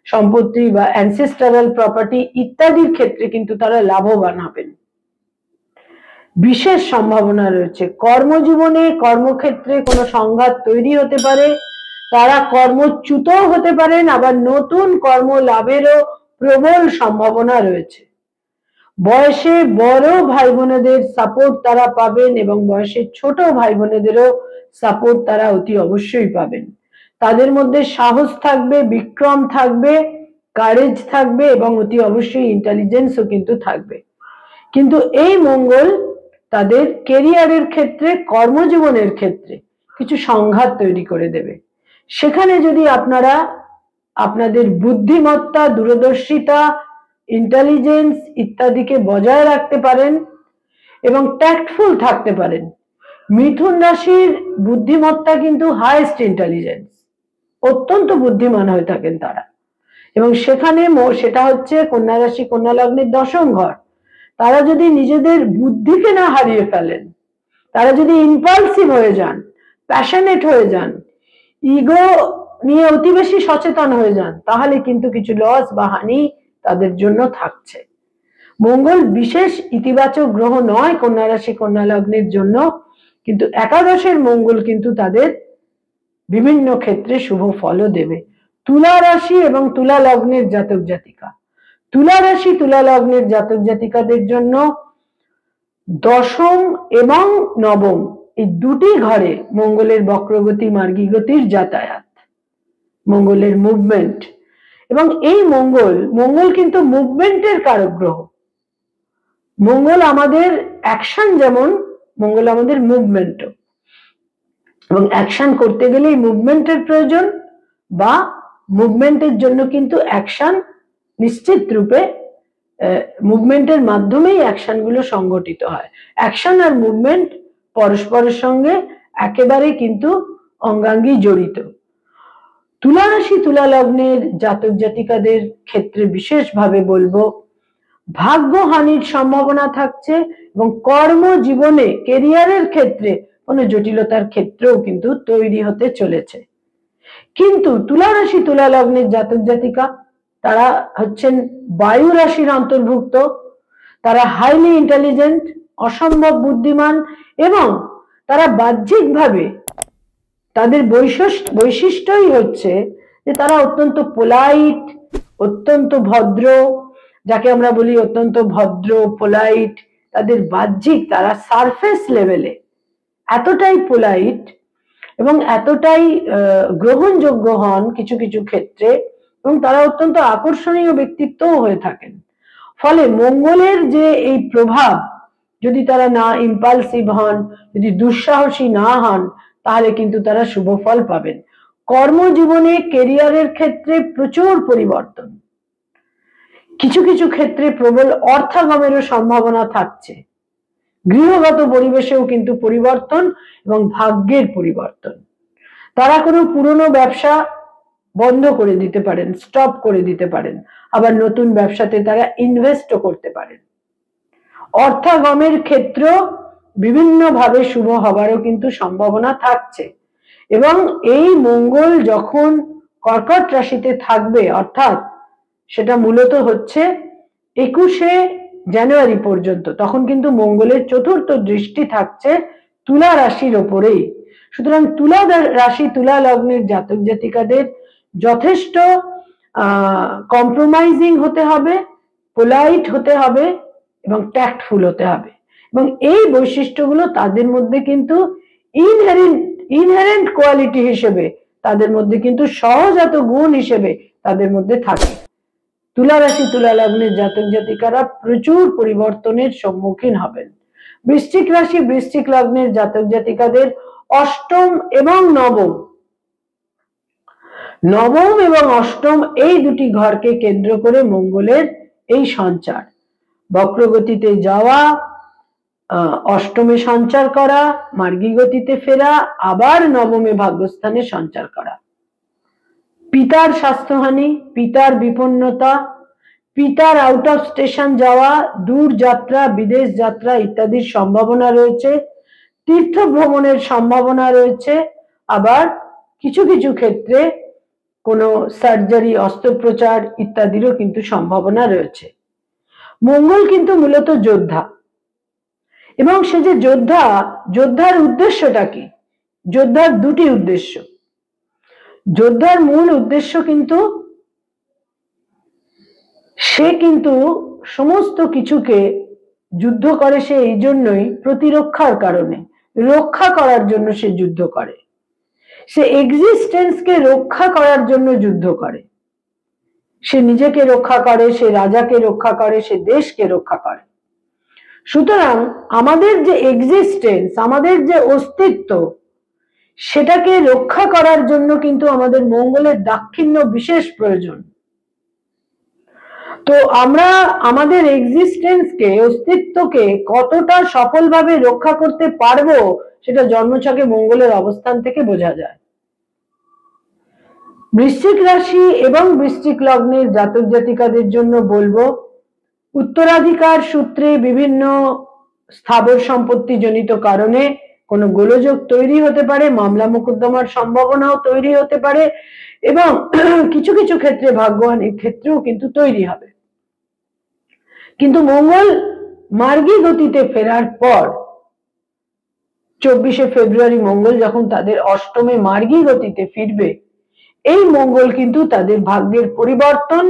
A: সম্পত্তি বা অ্যানসেস্টারাল প্রপার্টি ইত্যাদির ক্ষেত্রে কিন্তু তারা লাভবান হবেন, বিশেষ সম্ভাবনা রয়েছে। কর্মজীবনে, কর্মক্ষেত্রে কোনো সংঘাত তৈরি হতে পারে, তারা কর্মচ্যুত হতে পারেন, আবার নতুন কর্ম লাভেরও প্রবল সম্ভাবনা রয়েছে। বয়সে বড় ভাই বোনেদের সাপোর্ট তারা পাবেন এবং বয়সে ছোট ভাই বোনেদেরও সাপোর্ট তারা অতি অবশ্যই পাবেন। তাদের মধ্যে সাহস থাকবে, বিক্রম থাকবে, কারেজ থাকবে এবং অতি অবশ্যই ইন্টেলিজেন্সও কিন্তু থাকবে। কিন্তু এই মঙ্গল তাদের কেরিয়ারের ক্ষেত্রে, কর্মজীবনের ক্ষেত্রে কিছু সংঘাত তৈরি করে দেবে। সেখানে যদি আপনারা আপনাদের বুদ্ধিমত্তা, দূরদর্শিতা, ইন্টেলিজেন্স ইত্যাদিকে বজায় রাখতে পারেন এবং ট্যাক্টফুল থাকতে পারেন। মিথুন রাশির বুদ্ধিমত্তা কিন্তু হাইয়েস্ট ইন্টেলিজেন্স, অত্যন্ত বুদ্ধিমান হয়ে থাকেন তারা, এবং সেটা হচ্ছে কন্যা রাশি, কন্যা লগ্নের দশম ঘর। তারা যদি নিজেদের বুদ্ধিকে না হারিয়ে ফেলেন, তারা যদি ইম্পালসিভ হয়ে যান, প্যাশনেট হয়ে যান, ইগো নিয়ে অতি বেশি সচেতন হয়ে যান, তাহলে কিন্তু কিছু লস বা হানি তাদের জন্য থাকছে। মঙ্গল বিশেষ ইতিবাচক গ্রহ নয় কন্যা রাশি কন্যা লগ্নের জন্য, কিন্তু একাদশের মঙ্গল কিন্তু তাদের বিভিন্ন ক্ষেত্রে শুভ ফলও দেবে। তুলা রাশি এবং তুলা লগ্নের জাতক জাতিকা, তুলা রাশি তুলা লগ্নের জাতক জাতিকাদের জন্য দশম এবং নবম এই দুটি ঘরে মঙ্গলের বক্রগতি মার্গী গতির যাতায়াত, মঙ্গলের মুভমেন্ট, এবং এই মঙ্গল কিন্তু মুভমেন্টের কারক গ্রহ। মঙ্গল আমাদের অ্যাকশন, যেমন মঙ্গল আমাদের মুভমেন্টও, এবং অ্যাকশন করতে গেলেই মুভমেন্টের প্রয়োজন, বা মুভমেন্টের জন্য কিন্তু অ্যাকশন নিশ্চিত রূপে মুভমেন্টের মাধ্যমেই অ্যাকশন গুলো সংগঠিত হয়। অ্যাকশন আর মুভমেন্ট পরস্পরের সঙ্গে একেবারে কিন্তু অঙ্গাঙ্গী জড়িত। তুলা রাশি তুলা লগ্নের জাতক জাতিকাদের ক্ষেত্রে বিশেষভাবে বলবো ভাগ্যহানির সম্ভাবনা থাকছে, এবং কর্মজীবনে কেরিয়ারের ক্ষেত্রে কোনো জটিলতার ক্ষেত্রেও কিন্তু তৈরি হতে চলেছে। কিন্তু তুলা রাশি তুলা লগ্নের জাতক জাতিকা তারা হচ্ছেন বায়ু রাশির অন্তর্ভুক্ত, তারা হাইলি ইন্টেলিজেন্ট, অসম্ভব বুদ্ধিমান, এবং তারা বাহ্যিকভাবে তাদের বৈশিষ্ট্যই হচ্ছে যে তারা অত্যন্ত পোলাইট, অত্যন্ত ভদ্র, যাকে আমরা বলি অত্যন্ত ভদ্র পোলাইট। তাদের বাহ্যিক, তারা সারফেস লেভেলে এতটাই পোলাইট এবং এতটাই গ্রহণযোগ্য হন কিছু কিছু ক্ষেত্রে, এবং তারা অত্যন্ত আকর্ষণীয় ব্যক্তিত্বও হয়ে থাকেন। ফলে মঙ্গলের যে এই প্রভাব, যদি তারা না ইম্পালসিভ হন, যদি দুঃসাহসী না হন, তাহলে কিন্তু তারা শুভ ফল পাবেন। কর্মজীবনে কেরিয়ারের ক্ষেত্রে প্রচুর পরিবর্তন, কিছু কিছু ক্ষেত্রে প্রবল অর্থাগমেরও সম্ভাবনা থাকছে। গৃহগত পরিবেশেও কিন্তু পরিবর্তন এবং ভাগ্যের পরিবর্তন। তারা কোনো পুরনো ব্যবসা বন্ধ করে দিতে পারেন, স্টপ করে দিতে পারেন, আবার নতুন ব্যবসাতে তারা ইনভেস্টও করতে পারেন। অর্থাগমের ক্ষেত্র বিভিন্নভাবে শুভ হবারও কিন্তু সম্ভাবনা থাকছে। এবং এই মঙ্গল যখন কর্কট রাশিতে থাকবে, অর্থাৎ সেটা মূলত হচ্ছে 21শে জানুয়ারি পর্যন্ত, তখন কিন্তু মঙ্গলের চতুর্থ দৃষ্টি থাকছে তুলা রাশির ওপরেই। সুতরাং তুলা রাশি তুলা লগ্নের জাতক জাতিকাদের যথেষ্ট কম্প্রোমাইজিং হতে হবে, পোলাইট হতে হবে এবং ট্যাক্টফুল হতে হবে। এবং এই বৈশিষ্ট্যগুলো তাদের মধ্যে কিন্তু ইনহেরেন্ট কোয়ালিটি হিসেবে, তাদের মধ্যে কিন্তু সহজাত গুণ হিসেবে তাদের মধ্যে থাকে। তুলা রাশি তুলা লগ্নের জাতক জাতিকারা প্রচুর পরিবর্তনের সম্মুখীন হবেন। বৃশ্চিক রাশি বৃশ্চিক লগ্নের জাতক জাতিকাদের অষ্টম এবং নবম এবং অষ্টম এই দুটি ঘরকে কেন্দ্র করে মঙ্গলের এই সঞ্চার, বক্রগতিতে যাওয়া, অষ্টমে সঞ্চার করা, মার্গী গতিতে ফেরা, আবার নবমে ভাগ্যস্থানে সঞ্চার করা, পিতার স্বাস্থ্যহানি, পিতার বিপন্নতা, পিতার আউট অফ স্টেশন যাওয়া, দূর যাত্রা, বিদেশ যাত্রা ইত্যাদির সম্ভাবনা রয়েছে। তীর্থ ভ্রমণের সম্ভাবনা রয়েছে, আবার কিছু কিছু ক্ষেত্রে কোনো সার্জারি, অস্ত্রোপচার ইত্যাদিরও কিন্তু সম্ভাবনা রয়েছে। মঙ্গল কিন্তু মূলত যোদ্ধা, এবং সে যে যোদ্ধার উদ্দেশ্যটা কি? যোদ্ধার দুটি উদ্দেশ্য। যোদ্ধার মূল উদ্দেশ্য কিন্তু সে কিন্তু সমস্ত কিছুকে যুদ্ধ করে, সে এই জন্যই প্রতিরক্ষার কারণে, রক্ষা করার জন্য সে যুদ্ধ করে, সে এক্সিস্টেন্সকে রক্ষা করার জন্য যুদ্ধ করে, সে নিজেকে রক্ষা করে, সে রাজাকে রক্ষা করে, সে দেশকে রক্ষা করে। সুতরাং আমাদের যে এক্সিস্টেন্স, আমাদের যে অস্তিত্ব, সেটাকে রক্ষা করার জন্য কিন্তু আমাদের মঙ্গলের দাক্ষিণ্য বিশেষ প্রয়োজন। তো আমরা আমাদের এক্সিস্টেন্সকে, অস্তিত্বকে কতটা সফলভাবে রক্ষা করতে পারবো, সেটা জন্মছকে মঙ্গলের অবস্থান থেকে বোঝা যায়। বৃশ্চিক রাশি এবং বৃশ্চিক লগ্নের জাতক জাতিকাদের জন্য বলবো উত্তরাধিকার সূত্রে বিভিন্ন স্থাবর সম্পত্তি জনিত কারণে কোনো গোলযোগ তৈরি হতে পারে, মামলা মোকদ্দমার সম্ভাবনাও তৈরি হতে পারে, এবং কিছু কিছু ক্ষেত্রে ভাগ্যহানির ক্ষেত্রেও কিন্তু তৈরি হবে। কিন্তু মঙ্গল মার্গী গতিতে ফেরার পর 24শে ফেব্রুয়ারি মঙ্গল যখন তাদের অষ্টমে মার্গী গতিতে ফিরবে, এই মঙ্গল কিন্তু তাদের ভাগ্যের পরিবর্তন,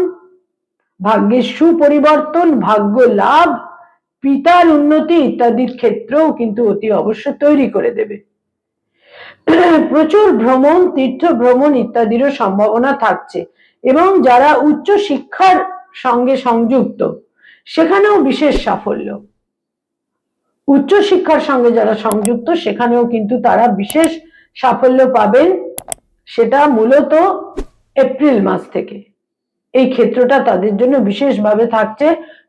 A: ভাগ্যের সুপরিবর্তন, ভাগ্য লাভ, পিতার উন্নতি ইত্যাদির ক্ষেত্রেও কিন্তু অতি অবশ্য তৈরি করে দেবে। প্রচুর ভ্রমণ, তীর্থ ভ্রমণ ইত্যাদিরও সম্ভাবনা থাকছে এবং যারা উচ্চ শিক্ষার সঙ্গে সংযুক্ত সেখানেও বিশেষ সাফল্য। উচ্চ শিক্ষার সঙ্গে যারা সংযুক্ত সেখানেও কিন্তু তারা বিশেষ সাফল্য পাবেন, সেটা মূলত এপ্রিল মাস থেকে। এই ক্ষেত্রটা তাদের জন্য বিশেষভাবে থাকছে।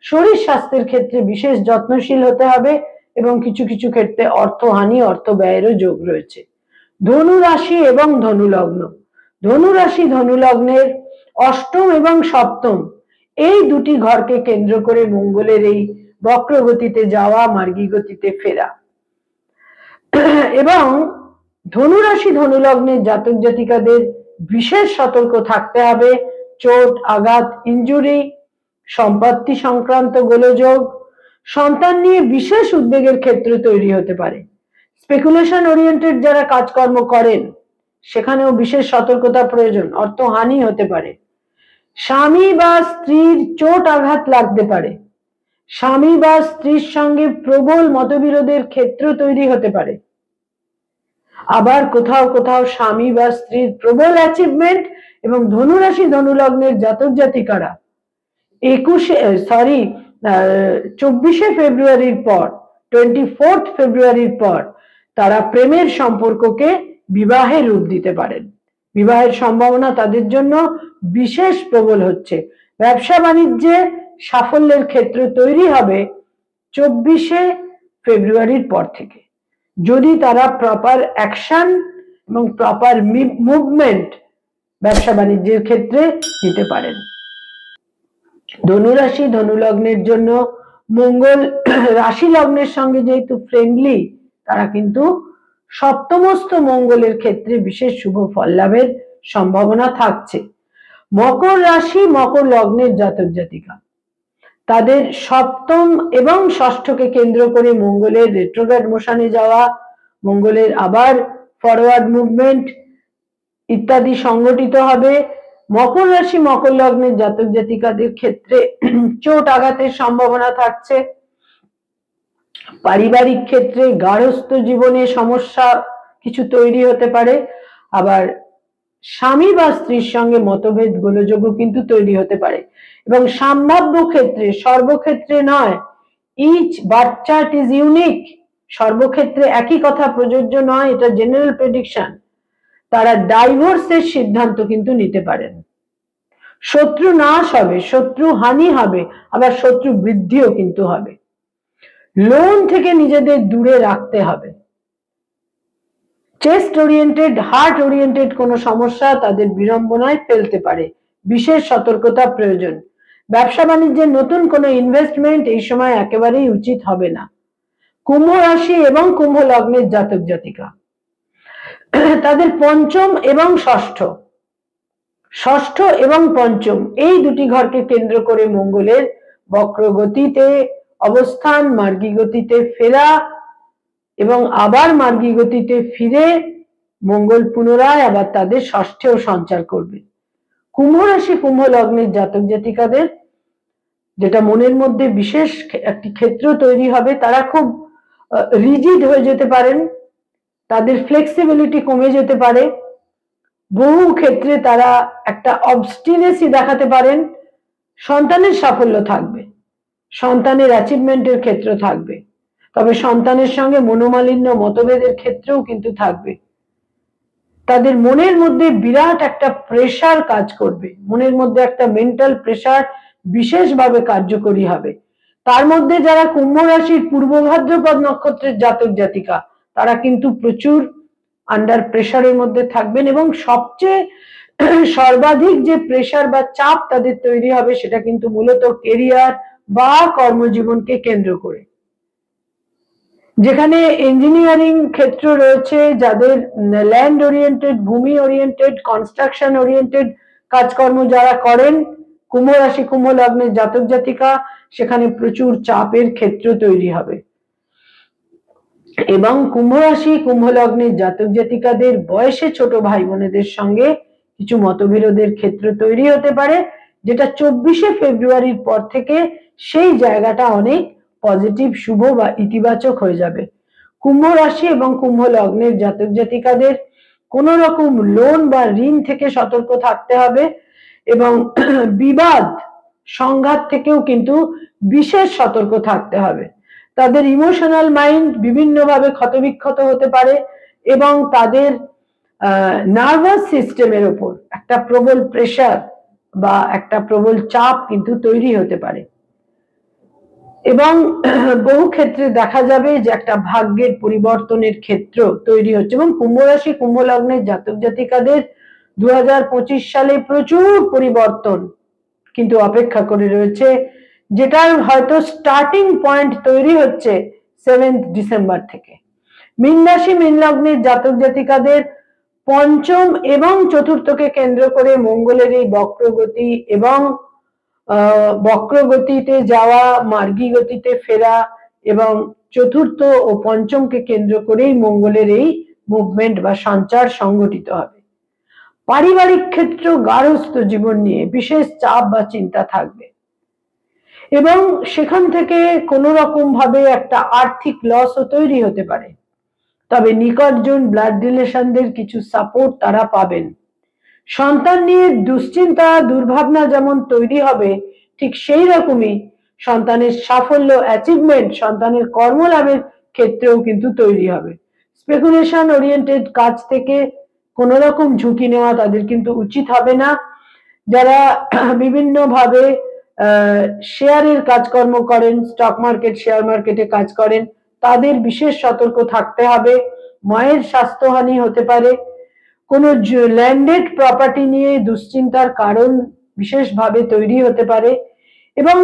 A: শরীর স্বাস্থ্যের ক্ষেত্রে বিশেষ যত্নশীল হতে হবে এবং কিছু কিছু ক্ষেত্রে অর্থহানি, অর্থ ব্যয়েরও যোগ রয়েছে। ধনু রাশি এবং ধনু লগ্ন, ধনু রাশি ধনু লগ্নের অষ্টম এবং সপ্তম এই দুটি ঘরকে কেন্দ্র করে মঙ্গলের এই বক্র গতিতে যাওয়া, মার্গী গতিতে ফেরা। এবং ধনু রাশি ধনু লগ্নের জাতক জাতিকাদের বিশেষ সতর্ক থাকতে হবে। চোট, আঘাত, ইনজুরি, সম্পত্তি সংক্রান্ত গোলযোগ, সন্তান নিয়ে বিশেষ উদ্বেগের ক্ষেত্র তৈরি হতে পারে। স্পেকুলেশন ওরিয়েন্টেড যারা কাজকর্ম করেন সেখানেও বিশেষ সতর্কতা প্রয়োজন, অর্থহানি হতে পারে। স্বামী বা স্ত্রীর চোট আঘাত লাগতে পারে, স্বামী বা স্ত্রীর সঙ্গে প্রবল মতবিরোধের ক্ষেত্র তৈরি হতে পারে। আবার কোথাও কোথাও স্বামী বা স্ত্রীর প্রবল অ্যাচিভমেন্ট। এবং ধনুরাশি ধনু লগ্নের জাতক জাতিকারা 24শে ফেব্রুয়ারির পর, 24th ফেব্রুয়ারির পর তারা প্রেমের সম্পর্ককে বিবাহে রূপ দিতে পারেন। বিবাহের সম্ভাবনা তাদের জন্য বিশেষ প্রবল হচ্ছে। ব্যবসা বাণিজ্যে সাফল্যের ক্ষেত্র তৈরি হবে 24শে ফেব্রুয়ারির পর থেকে, যদি তারা প্রপার অ্যাকশন এবং প্রপার মুভমেন্ট ব্যবসা বাণিজ্যের ক্ষেত্রে নিতে পারেন। ধনুরাশি ধনু লগ্নের জন্য মঙ্গল রাশি লগ্নের সঙ্গে যেহেতু ফ্রেন্ডলি, তারা কিন্তু সপ্তমস্থ মঙ্গলের ক্ষেত্রে বিশেষ শুভ ফল লাভের সম্ভাবনা থাকছে। মকর রাশি মকর লগ্নের জাতক জাতিকা, তাদের সপ্তম এবং ষষ্ঠকে কেন্দ্র করে মঙ্গলের রেট্রোগ্রেড মোশনে যাওয়া, মঙ্গলের আবার ফরওয়ার্ড মুভমেন্ট ইত্যাদি সংগঠিত হবে। মকর রাশি মকর লগ্নের জাতক জাতিকাদের ক্ষেত্রে চোট আঘাতের সম্ভাবনা থাকছে। পারিবারিক ক্ষেত্রে গার্হস্থ্য জীবনে সমস্যা কিছু তৈরি হতে পারে। আবার স্বামী বা স্ত্রীর সঙ্গে মতভেদ গোলযোগও কিন্তু তৈরি হতে পারে। এবং সম্ভাব্য ক্ষেত্রে, সর্বক্ষেত্রে নয়, each birth chart is unique, সর্বক্ষেত্রে একই কথা প্রযোজ্য নয়, এটা জেনারেল প্রেডিকশন, তারা ডাইভোর্সের সিদ্ধান্ত কিন্তু নিতে পারেন। শত্রু নাশ হবে, শত্রু হানি হবে, আবার শত্রু বৃদ্ধিও কিন্তু হবে। লোন থেকে নিজেদের দূরে রাখতে হবে। চেস্ট ওরিয়েন্টেড, হার্ট ওরিয়েন্টেড কোনো সমস্যা তাদের বিড়ম্বনায় ফেলতে পারে, বিশেষ সতর্কতা প্রয়োজন। ব্যবসা বাণিজ্যের নতুন কোনো ইনভেস্টমেন্ট এই সময় একেবারেই উচিত হবে না। কুম্ভ রাশি এবং কুম্ভ লগ্নের জাতক জাতিকা, তাদের পঞ্চম এবং ষষ্ঠ এবং পঞ্চম এই দুটি ঘরকে কেন্দ্র করে মঙ্গলের বক্র গতিতে অবস্থান, মার্গী গতিতে ফেরা এবং আবার মার্গী গতিতে ফিরে মঙ্গল পুনরায় আবার তাদের ষষ্ঠেও সঞ্চার করবে। কুম্ভ রাশি কুম্ভ লগ্নের জাতক জাতিকাদের যেটা মনের মধ্যে বিশেষ একটি ক্ষেত্র তৈরি হবে, তারা খুব রিজিড হয়ে যেতে পারেন, তাদের ফ্লেক্সিবিলিটি কমে যেতে পারে, বহু ক্ষেত্রে তারা একটা অবস্টিনেসি দেখাতে পারেন। সন্তানের সাফল্য থাকবে, সন্তানের অ্যাচিভমেন্টের ক্ষেত্র থাকবে, তবে সন্তানের সঙ্গে মনোমালিন্য মতভেদের ক্ষেত্রেও কিন্তু থাকবে। তাদের মনের মধ্যে বিরাট একটা প্রেসার কাজ করবে, মনের মধ্যে একটা মেন্টাল প্রেসার বিশেষভাবে কার্যকরী হবে। তার মধ্যে যারা কুম্ভ রাশির পূর্ব ভাদ্রপদ নক্ষত্রের জাতক জাতিকা, তারা কিন্তু প্রচুর আন্ডার প্রেসারের মধ্যে থাকবেন এবং সবচেয়ে সর্বাধিক যে প্রেসার বা চাপ তাদের তৈরি হবে সেটা কিন্তু মূলত কেরিয়ার বা কর্মজীবনকে কেন্দ্র করে। যেখানে ইঞ্জিনিয়ারিং ক্ষেত্র রয়েছে, যাদের ল্যান্ড ওরিয়েন্টেড, ভূমি ওরিয়েন্টেড, কনস্ট্রাকশন ওরিয়েন্টেড কাজকর্ম যারা করেন কুম্ভ রাশি কুম্ভ লগ্নের জাতক জাতিকা, সেখানে প্রচুর চাপের ক্ষেত্র তৈরি হবে। এবং কুম্ভ রাশি কুম্ভ লগ্নের জাতক জাতিকাদের বয়সে ছোট ভাই বোনেদের সঙ্গে কিছু মতবিরোধের ক্ষেত্র তৈরি হতে পারে, যেটা 24শে ফেব্রুয়ারির পর থেকে সেই জায়গাটা অনেক পজিটিভ, শুভ বা ইতিবাচক হয়ে যাবে। কুম্ভ রাশি এবং কুম্ভ লগ্নের জাতক জাতিকাদের কোন রকম লোন বা ঋণ থেকে সতর্ক থাকতে হবে এবং বিবাদ সংঘাত থেকেও কিন্তু বিশেষ সতর্ক থাকতে হবে। তাদের ইমোশনাল মাইন্ড বিভিন্নভাবে ক্ষতবিক্ষত হতে পারে এবং তাদের নার্ভাস সিস্টেমের উপর একটা প্রবল প্রেসার বা একটা প্রবল চাপ কিন্তু তৈরি হতে পারে এবং বহু ক্ষেত্রে দেখা যাবে যে একটা ভাগ্যের পরিবর্তনের ক্ষেত্র তৈরি হচ্ছে। এবং কুম্ভ রাশি কুম্ভ লগ্নের জাতক জাতিকাদের 2025 সালে প্রচুর পরিবর্তন কিন্তু অপেক্ষা করে রয়েছে, যেটার হয়তো স্টার্টিং পয়েন্ট তৈরি হচ্ছে 7 ডিসেম্বর থেকে। মীন রাশি মীন লগ্নের জাতক জাতিকাদের পঞ্চম এবং চতুর্থকে কেন্দ্র করে মঙ্গলের এই বক্রগতি এবং বক্রগতিতে যাওয়া, মার্গী গতিতে ফেরা এবং চতুর্থ ও পঞ্চমকে কেন্দ্র করেই মঙ্গলের এই মুভমেন্ট বা সঞ্চার সংগঠিত হবে। পারিবারিক ক্ষেত্র গার্হস্থ্য জীবন নিয়ে বিশেষ চাপ বা চিন্তা থাকবে এবং সেখান থেকে কোন রকম ভাবে একটা আর্থিক লসও তৈরি হতে পারে, তবে নিকটজন ব্লাড রিলেশনদের কিছু সাপোর্ট তারা পাবেন। সন্তান নিয়ে দুশ্চিন্তা দুর্ভাবনা যেমন তৈরি হবে, ঠিক সেই রকমই সন্তানের সাফল্য, অ্যাচিভমেন্ট, সন্তানের কর্মলাভের ক্ষেত্রেও কিন্তু তৈরি হবে। স্পেকুলেশন ওরিয়েন্টেড কাজ থেকে কোন রকম ঝুঁকি নেওয়া তাদের কিন্তু উচিত হবে না। যারা বিভিন্ন ভাবে শেয়ারের কাজকর্ম করেন, স্টক মার্কেট শেয়ার মার্কেটে কাজ করেন, তাদের বিশেষ সতর্ক থাকতে হবে। মায়ের স্বাস্থ্যহানি হতে পারে, কোন ল্যান্ডেড প্রপার্টি নিয়ে দুশ্চিন্তার কারণ বিশেষভাবে তৈরি হতে পারে এবং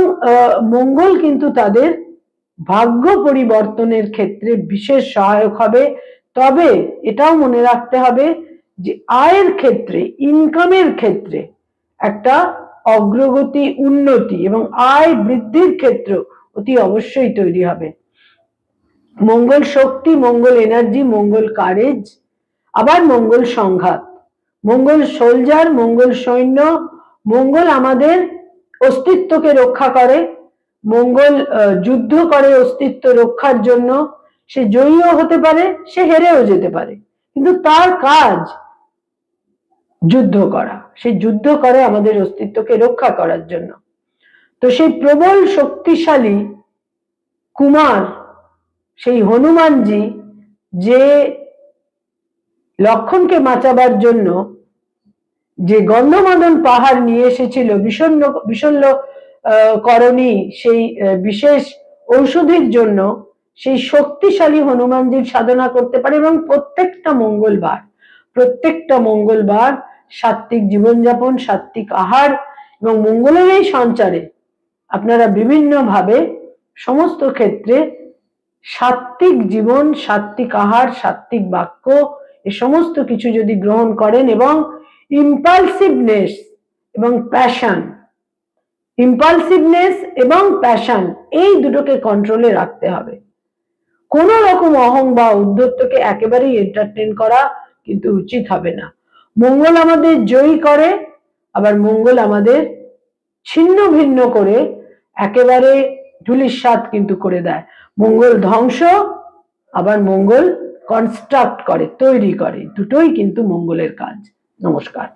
A: মঙ্গল কিন্তু তাদের ভাগ্য পরিবর্তনের ক্ষেত্রে বিশেষ সহায়ক হবে। তবে এটাও মনে রাখতে হবে যে আয়ের ক্ষেত্রে, ইনকামের ক্ষেত্রে একটা অগ্রগতি, উন্নতি এবং আয় বৃদ্ধির ক্ষেত্র অতি অবশ্যই তৈরি হবে। মঙ্গল শক্তি, মঙ্গল এনার্জি, মঙ্গল কারেজ, আবার মঙ্গল সংঘাত, মঙ্গল সোলজার, মঙ্গল সৈন্য। মঙ্গল আমাদের অস্তিত্বকে রক্ষা করে, মঙ্গল যুদ্ধ করে অস্তিত্ব রক্ষার জন্য। সে জয়ীও হতে পারে, সে হেরেও যেতে পারে, কিন্তু তার কাজ যুদ্ধ করা। সে যুদ্ধ করে আমাদের অস্তিত্বকে রক্ষা করার জন্য। তো সেই প্রবল শক্তিশালী কুমার, সেই হনুমানজি, যে লক্ষণকে বাঁচাবার জন্য যে গন্ধমাদন পাহাড় নিয়ে এসেছিল বিষণ্ণ করণী সেই বিশেষ ঔষধির জন্য, সেই শক্তিশালী হনুমানজির সাধনা করতে পারে। এবং প্রত্যেকটা মঙ্গলবার সাত্ত্বিক জীবনযাপন, সাত্ত্বিক আহার এবং মঙ্গলের এই সঞ্চারে আপনারা বিভিন্ন ভাবে সমস্ত ক্ষেত্রে সাত্ত্বিক জীবন, সাত্ত্বিক আহার, সাত্ত্বিক বাক্য, এ সমস্ত কিছু যদি গ্রহণ করেন এবং ইম্পালসিভনেস এবং প্যাশন এই দুটোকে কন্ট্রোলে রাখতে হবে। কোন রকম অহং বা উদ্ধত্তকে একেবারেই এন্টারটেইন করা কিন্তু উচিত হবে না। মঙ্গল আমাদের জয়ী করে, আবার মঙ্গল আমাদের ছিন্ন ভিন্ন করে একেবারে ধূলিসাৎ কিন্তু করে দেয়। মঙ্গল ধ্বংস, আবার মঙ্গল কনস্ট্রাক্ট করে, তৈরি করে, দুটোই কিন্তু মঙ্গলের কাজ। নমস্কার।